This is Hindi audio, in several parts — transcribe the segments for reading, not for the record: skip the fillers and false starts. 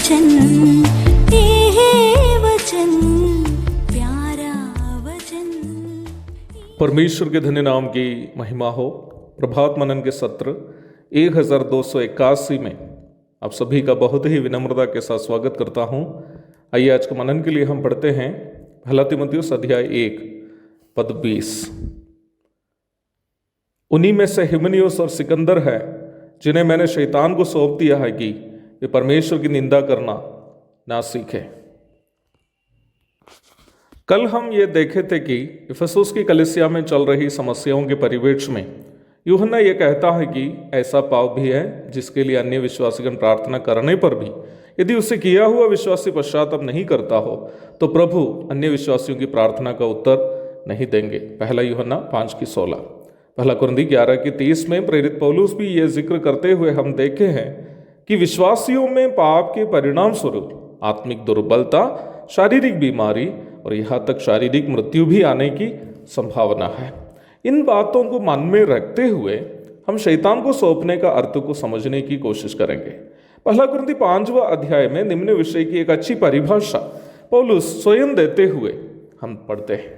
वचन, ये वचन, प्यारा वचन। परमेश्वर के धन्य नाम की महिमा हो। प्रभात मनन के सत्र 1281 में आप सभी का बहुत ही विनम्रता के साथ स्वागत करता हूं। आइए आज के मनन के लिए हम पढ़ते हैं पहला तीमुथियुस अध्याय 1 पद 20। उन्हीं में से हिमनियुस और सिकंदर है जिन्हें मैंने शैतान को सौंप दिया है कि वे परमेश्वर की निंदा करना ना सीखे। कल हम ये देखे थे कि इफिसुस की कलीसिया में चल रही समस्याओं के परिवेश में यूहन्ना ये कहता है कि ऐसा पाप भी है जिसके लिए अन्य विश्वासीगण प्रार्थना करने पर भी यदि उससे किया हुआ विश्वासी पश्चाताप नहीं करता हो तो प्रभु अन्य विश्वासियों की प्रार्थना का उत्तर नहीं देंगे। पहला यूहन्ना 5:16। पहला कुरिन्थी 11:30 में प्रेरित पौलुस भी ये जिक्र करते हुए हम देखे हैं कि विश्वासियों में पाप के परिणाम स्वरूप आत्मिक दुर्बलता, शारीरिक बीमारी और यहाँ तक शारीरिक मृत्यु भी आने की संभावना है। इन बातों को मन में रखते हुए हम शैतान को सौंपने का अर्थ को समझने की कोशिश करेंगे। पहला कुरिन्थी 5वां अध्याय में निम्न विषय की एक अच्छी परिभाषा पौलुस स्वयं देते हुए हम पढ़ते हैं।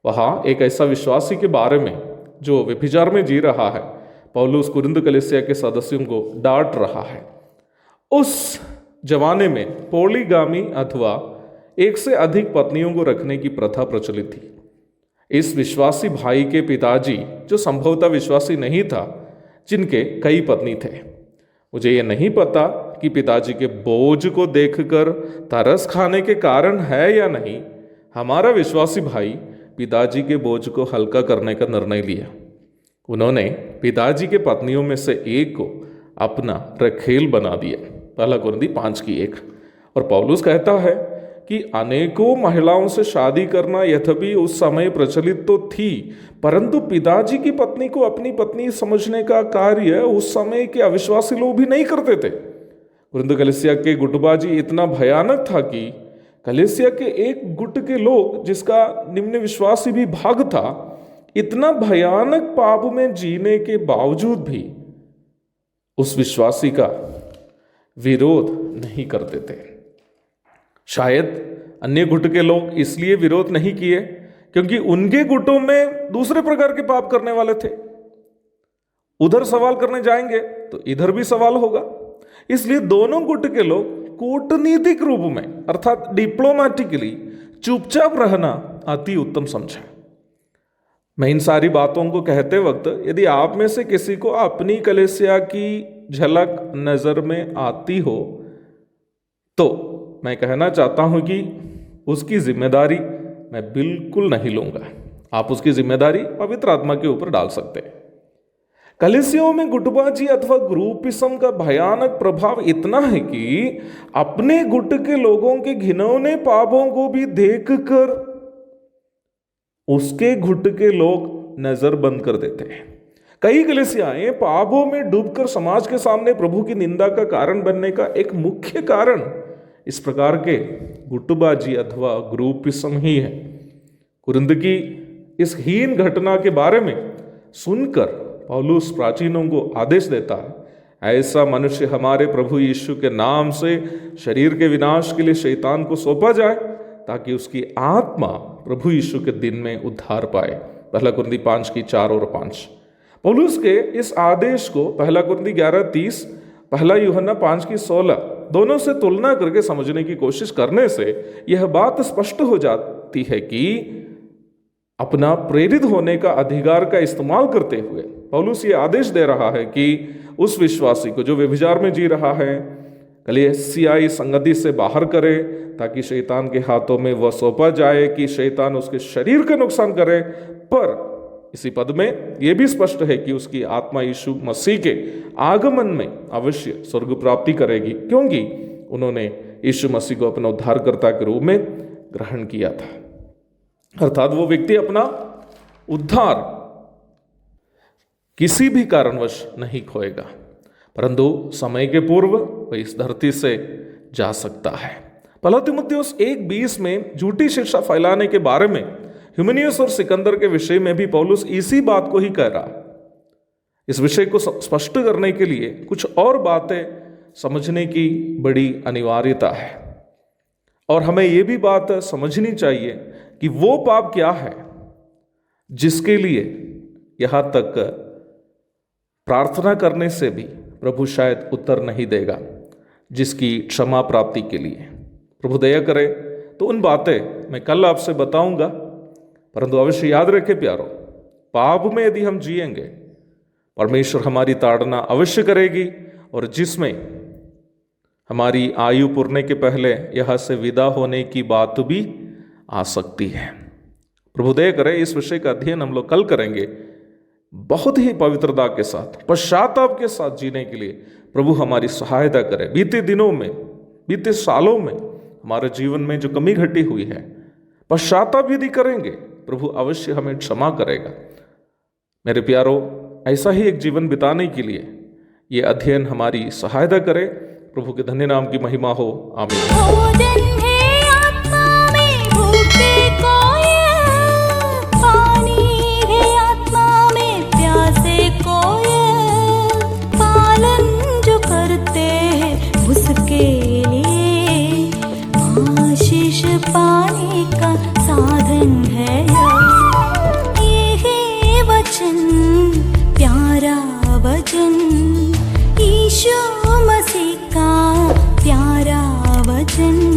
वहाँ एक ऐसा विश्वासी के बारे में जो व्यभिचार में जी रहा है, पौलुस कुरिन्थ कलीसिया के सदस्यों को डांट रहा है। उस जमाने में पॉलीगामी अथवा एक से अधिक पत्नियों को रखने की प्रथा प्रचलित थी। इस विश्वासी भाई के पिताजी, जो संभवतः विश्वासी नहीं था, जिनके कई पत्नी थे, मुझे ये नहीं पता कि पिताजी के बोझ को देखकर तरस खाने के कारण है या नहीं, हमारा विश्वासी भाई पिताजी के बोझ को हल्का करने का निर्णय लिया। उन्होंने पिताजी के पत्नियों में से एक को अपना रखेल बना दिया। पहला कुरिन्थी 5:1। और पौलुस कहता है कि अनेकों महिलाओं से शादी करना यद्यपि उस समय प्रचलित तो थी, परंतु पिताजी की पत्नी को अपनी पत्नी समझने का कार्य उस समय के अविश्वासी लोग भी नहीं करते थे। कुरिन्थ कलीसिया के गुटबाजी इतना भयानक था कि कलीसिया के एक गुट के लोग, जिसका निम्न विश्वासी भी भाग था, इतना भयानक पाप में जीने के बावजूद भी उस विश्वासी का विरोध नहीं करते थे। शायद अन्य गुट के लोग इसलिए विरोध नहीं किए क्योंकि उनके गुटों में दूसरे प्रकार के पाप करने वाले थे। उधर सवाल करने जाएंगे तो इधर भी सवाल होगा, इसलिए दोनों गुट के लोग कूटनीतिक रूप में अर्थात डिप्लोमेटिकली चुपचाप रहना अति उत्तम समझा। मैं इन सारी बातों को कहते वक्त यदि आप में से किसी को अपनी कलीसिया की झलक नजर में आती हो तो मैं कहना चाहता हूं कि उसकी जिम्मेदारी मैं बिल्कुल नहीं लूंगा। आप उसकी जिम्मेदारी पवित्र आत्मा के ऊपर डाल सकते हैं। कलीसियाओं में गुटबाजी अथवा ग्रुपिज्म का भयानक प्रभाव इतना है कि अपने गुट के लोगों के घिनौने पापों को भी देखकर उसके गुट के लोग नजर बंद कर देते हैं। कई कलीसियाएं पापों में डूबकर समाज के सामने प्रभु की निंदा का कारण बनने का एक मुख्य कारण इस प्रकार के गुटबाजी अथवा ग्रुपिज्म ही है। कुरिन्थ की इस हीन घटना के बारे में सुनकर पौलुस प्राचीनों को आदेश देता है, ऐसा मनुष्य हमारे प्रभु यीशु के नाम से शरीर के विनाश के लिए शैतान को सौंपा जाए ताकि उसकी आत्मा प्रभु यीशु के दिन में उद्धार पाए। पहला कुरिन्थी 5:4 और 5। पौलुस के इस आदेश को पहला कुरिन्थी 11:30, पहला यूहन्ना 5:16 दोनों से तुलना करके समझने की कोशिश करने से यह बात स्पष्ट हो जाती है कि अपना प्रेरित होने का अधिकार का इस्तेमाल करते हुए पौलुस ये आदेश दे रहा है कि उस विश्वासी को जो व्यभिचार में जी रहा है, कलीसियाई संगति से बाहर करे ताकि शैतान के हाथों में वह सौंपा जाए कि शैतान उसके शरीर का नुकसान करे। पर इसी पद में यह भी स्पष्ट है कि उसकी आत्मा यीशु मसीह के आगमन में अवश्य स्वर्ग प्राप्ति करेगी, क्योंकि उन्होंने यीशु मसीह को अपना उद्धारकर्ता के रूप में ग्रहण किया था। अर्थात वो व्यक्ति अपना उद्धार किसी भी कारणवश नहीं खोएगा, परंतु समय के पूर्व वह इस धरती से जा सकता है। पहला तीमुथियुस 1:20 में झूठी शिक्षा फैलाने के बारे में हिमनियुस और सिकंदर के विषय में भी पौलुस इसी बात को ही कह रहा है। इस विषय को स्पष्ट करने के लिए कुछ और बातें समझने की बड़ी अनिवार्यता है। और हमें ये भी बात समझनी चाहिए कि वो पाप क्या है जिसके लिए यहाँ तक प्रार्थना करने से भी प्रभु शायद उत्तर नहीं देगा, जिसकी क्षमा प्राप्ति के लिए। प्रभु दया करे तो उन बातें मैं कल आपसे बताऊंगा, परंतु अवश्य याद रखें प्यारो, पाप में यदि हम जिएंगे परमेश्वर हमारी ताड़ना अवश्य करेगी, और जिसमें हमारी आयु पूरने के पहले यहाँ से विदा होने की बात भी आ सकती है। प्रभु दया करे इस विषय का अध्ययन हम लोग कल करेंगे, बहुत ही पवित्रता के साथ, पश्चाताप के साथ जीने के लिए प्रभु हमारी सहायता करे। बीते दिनों में, बीते सालों में हमारे जीवन में जो कमी घटी हुई है, पश्चाताप यदि करेंगे प्रभु अवश्य हमें क्षमा करेगा। मेरे प्यारो, ऐसा ही एक जीवन बिताने के लिए ये अध्ययन हमारी सहायता करे। प्रभु के धन्य नाम की महिमा हो, आमीन। भोजन है आत्मा में भूखे कोयल, पानी है आत्मा में प्यासे कोयल, पालन जो करते हैं उसके लिए आशीष पाने का साधन है। ये है वचन, प्यारा वचन, यीशु मसीह का प्यारा वचन।